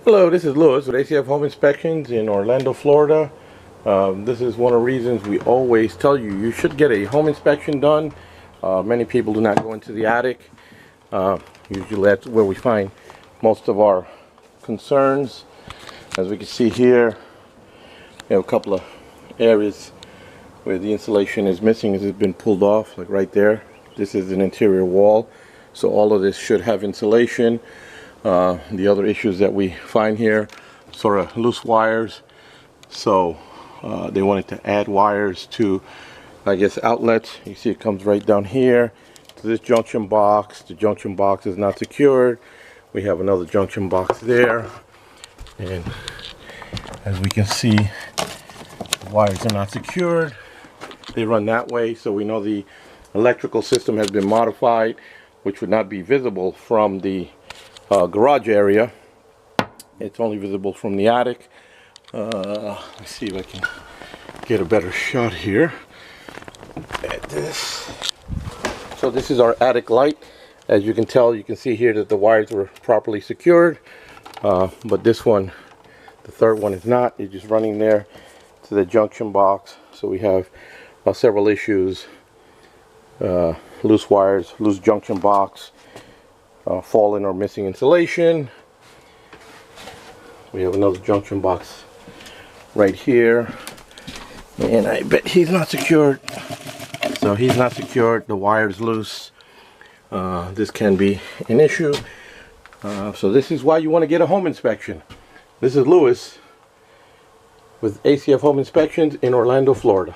Hello, this is Lewis with A.C.F. Home Inspections in Orlando, Florida. This is one of the reasons we always tell you you should get a home inspection done. Many people do not go into the attic. Usually that's where we find most of our concerns. As we can see here, we have a couple of areas where the insulation is missing. It has been pulled off, like right there. This is an interior wall, so all of this should have insulation. The other issues that we find here, sort of loose wires, so they wanted to add wires to, I guess, outlets. You see it comes right down here to this junction box. The junction box is not secured. We have another junction box there, and as we can see, the wires are not secured. They run that way, so we know the electrical system has been modified, which would not be visible from the garage area. It's only visible from the attic. Let's see if I can get a better shot here at this. So this is our attic light. As you can tell, you can see here that the wires were properly secured, but this one, the third one, is not. It's just running there to the junction box. So we have several issues: loose wires, loose junction box, fallen or missing insulation. We have another junction box right here, and I bet he's not secured. So he's not secured, the wire's loose. This can be an issue. So this is why you want to get a home inspection. This is Lewis with A.C.F. Home Inspections in Orlando, Florida.